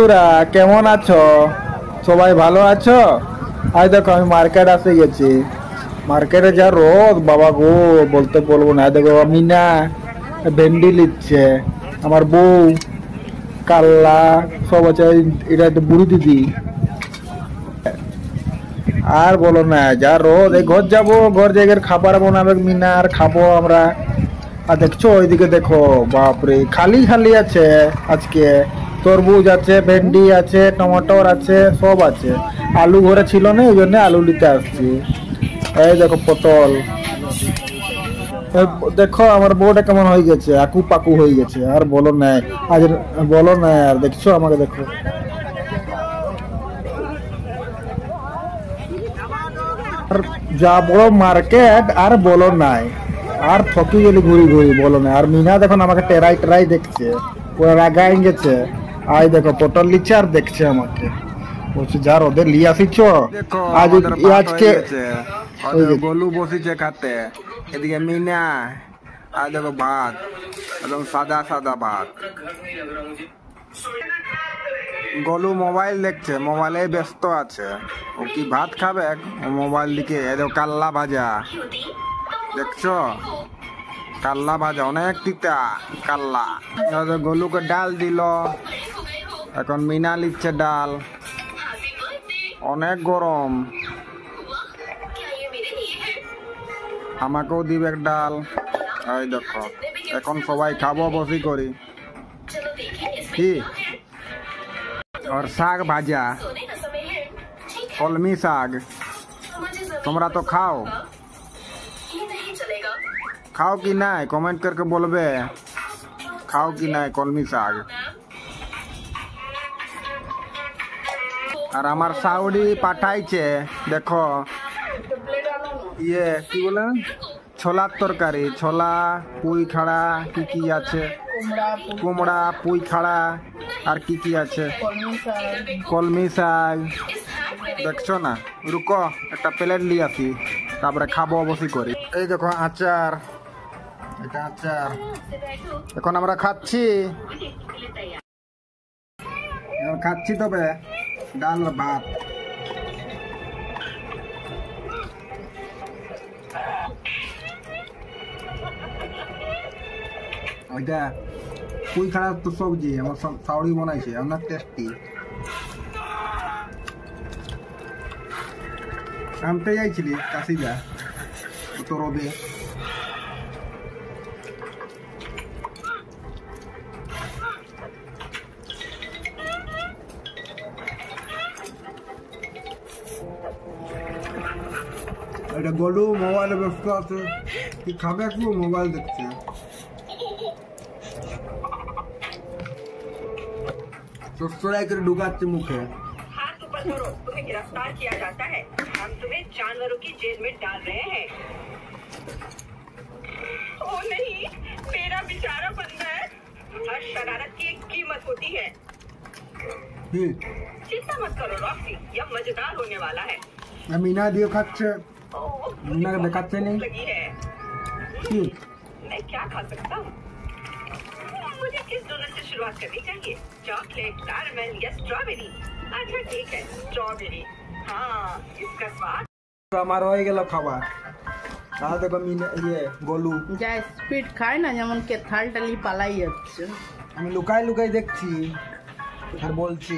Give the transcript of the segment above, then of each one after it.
বন্ধুরা কেমন আছো? সবাই ভালো আছো? আজ দেখো আমি মার্কেট আসে গেছি। মার্কেটে যা রোদ বাবা গো, বলতে বলবো না। দেখো মিনা ভেন্ডি লিচ্ছে, আমার বউ কাল্লা সব আছে। এটা তো বুড়ি দিদি। আর বলো না, যা রোদ। এই ঘর যাবো, ঘর জায়গার খাবার বানাবে মিনা, আর খাবো আমরা। আর দেখছো ওইদিকে দেখো, বাপরে খালি খালি আছে আজকে। তরমুজ আছে, ভেন্ডি আছে, টমেটোর আছে, সব আছে। আলু ঘরে ছিল না, এই জন্য আলু নিতে আসছি। এই দেখো পটল। দেখো আমার বউটা কেমন হয়ে গেছে, আকু পাকু হয়ে গেছে। আর বলো না, আজ বলো না। আর দেখছো আমাকে দেখো। আর যা বড় মার্কেট, আর বলো নাই। আর থকি গেলি ঘুরি ঘুরি, বলো না। আর মিনা দেখুন আমাকে টেরাই টেরাই দেখছে, পুরো রাগাই গেছে। আই দেখো পটল লিচ্ছে আর দেখছে আমাকে, বলছে যা ওদের লিয়ে আসিছ। দেখো আজ আজকে গলু বসেছে খাতে, এদিকে মিনা। আর দেখো ভাত, একদম সাদা সাদা ভাত। গলু মোবাইল দেখছে, মোবাইলে ব্যস্ত আছে। ও কি ভাত খাবে, মোবাইল দিকে। দেখো কাল্লা ভাজা, দেখছো কাল্লা ভাজা, অনেক তিতা কাল্লা। গলুকে ডাল দিল, এখন মিনা লিখছে ডাল। অনেক গরম, আমাকেও দিবে ডাল। এই দেখো এখন সবাই খাবো বসি করি কি। আর শাক ভাজা, কলমি শাক। তোমরা তো খাও, খাও কি নাই কমেন্ট করকে বলবে, খাও কি নাই কলমি শাক। আর আমার সাউরি পাঠাইছে দেখো, ইয়ে কি বলে, ছোলার তরকারি। ছোলা, পুঁই খাড়া, কি কি আছে, কুমড়া, পুঁই খাড়া, আর কি কি আছে, কলমি শাক। দেখছো না, রুকো একটা প্লেট নিয়ে আসি, তারপরে খাবো অবশ্যই করি। এই দেখো আচার, এটা আচার। এখন আমরা খাচ্ছি, খাচ্ছি তবে ডাল ভাত। ওইটা পুঁই খাড়ার তো সবজি, আমার সাউরি বানাইছে, অনেক টেস্টি। আনতে যাইছিলি কাশিদা তো রোদে। এটা গলু মোবাইলে ব্যস্ত আছে, কি খাবে একটু, মোবাইল দেখছে। सब्सक्राइब कर ढुकाते मुखे। हाथ ऊपर करो, तुम्हें गिरफ्तार किया जाता है। हम तुम्हें जानवरों की जेल में डाल रहे हैं। ओ नहीं, मेरा बेचारा बंदा है। हर शरारत की एक कीमत होती है। चिंता मत करो रॉक्सी, यह मजेदार होने वाला है। मीना दियो खाচ্ছে, मीना দেখাচ্ছে नहीं लगी है। मैं क्या खा सकता हूँ? मुझे किस डोनट से शुरुआत करनी चाहिए, चॉकलेट, कैरमेल या स्ट्रॉबेरी? अच्छा ठीक है, स्ट्रॉबेरी। हाँ, इसका स्वाद। আমার হয়ে গেল খাবার। আর দেখো মিনা ইয়ে গলু যা স্পিড খায় না, যেমন কে থালটালি পালাই যাচ্ছে। আমি লুকাই লুকাই দেখছি আর বলছি।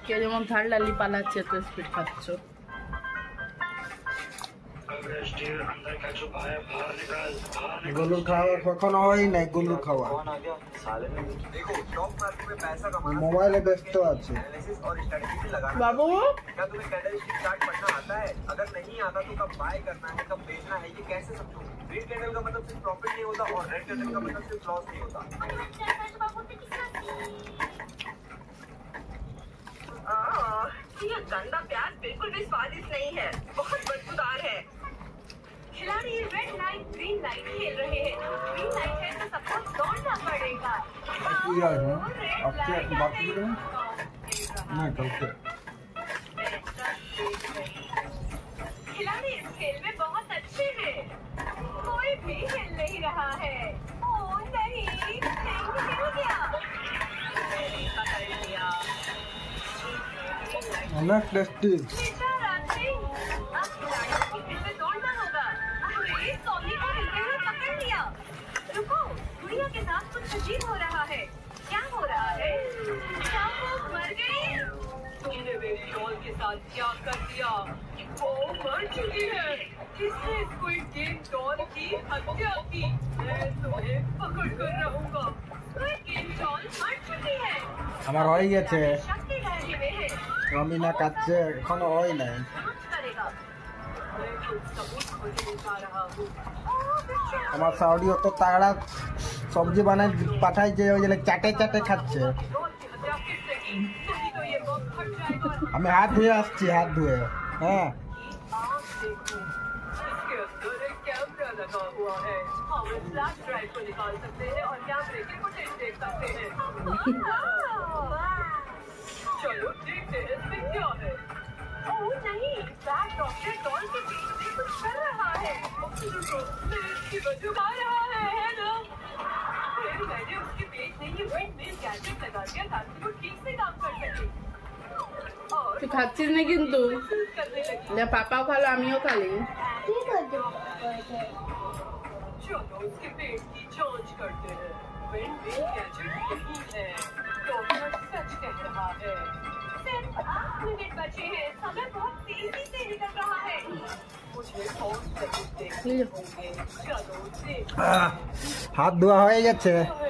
কে যেমন থালটালি পালাচ্ছে তো স্পিড খাচ্ছ। গলু খাওয়া কখনো হয় নাই, গলু খাওয়া। মোবাইলে ব্যস্ত আছে বাবু। क्या तुम्हें कैंडल स्टार्ट पढ़ना आता है? अगर नहीं आता तो कब बाय करना है, कब बेचना है, ये कैसे समझो? ग्रीन कैंडल का मतलब सिर्फ प्रॉफिट नहीं होता, और रेड कैंडल का मतलब सिर्फ लॉस नहीं होता। यह गंदा प्याज बिल्कुल भी स्वादिष्ट नहीं है, बहुत बदबूदार है। खिलाड़ी रेड लाइट ग्रीन लाइट खेल रहे हैं। ग्रीन लाइट है तो सबको दौड़ना पड़ेगा। खिलाड़ी इस खेल में बहुत अच्छे हैं। कोई भी हिल नहीं रहा है। ओह नहीं, हिल गया। अलग टेस्टी। बेचारा सिंह, अब खिलाड़ियों को फिर से दौड़ना होगा। अरे, सोनी को हिलते हुए पकड़ लिया। रुको, गुड़िया के साथ कुछ अजीब हो रहा है। क्या हो रहा है? क्या वो मर गई? तुमने मेरी डॉल के साथ क्या कर दिया? वो मर चुकी है। किसने स्क्विड गेम डॉल की हत्या की? मैं तुम्हें पकड़ कर रहूंगा। स्क्विड गेम डॉल मर चुकी है। আমার হয়ে গেছে शक्ति लहरी में है। রমিনা কাচ্ছে এখনো হয় নাই। जांच करेगा। मैं कुछ सबूत खोजने जा रहा हूँ। ओह, बच्चा। আমার সাউডি অত তাগড়া সবজি বানায় পাঠাইছে ওই যে চাটে চাটে খাচ্ছে। डॉल की हत्या किसने की? तभी तो ये बम फट जाएगा। আমি হাত ধুয়ে আসছি, হাত ধুয়ে। হ্যাঁ आप देखो, इसके अंदर एक कैमरा लगा हुआ है। हम इस फ्लैश ड्राइव को निकाल सकते हैं और कैमरे की फुटेज देख सकते हैं। चलो देखते हैं इसमें क्या है। ओह नहीं, बैड डॉक्टर डॉल के बीच में कुछ कर रहा है। रुको, मैं इसकी वजह आ रहा है ना? फिर मैंने उसके पेट में ये विंडमिल गैजेट लगा दिया ताकि वो ठीक से काम कर सके। और তুই খাচ্ছিস না কিন্তু करने लगी। যে পাপাও খালো আমিও খালি। चलो उसके पेट की जांच करते हैं। विंडमिल गैजेट यही है। डॉक्टर सच कह रहा है। सिर्फ 8 मिनट बचे हैं। समय बहुत तेजी से निकल रहा है। मुझे और सबूत देखने होंगे। चलो देखते হাত ধোয়া হয়ে গেছে। हैं।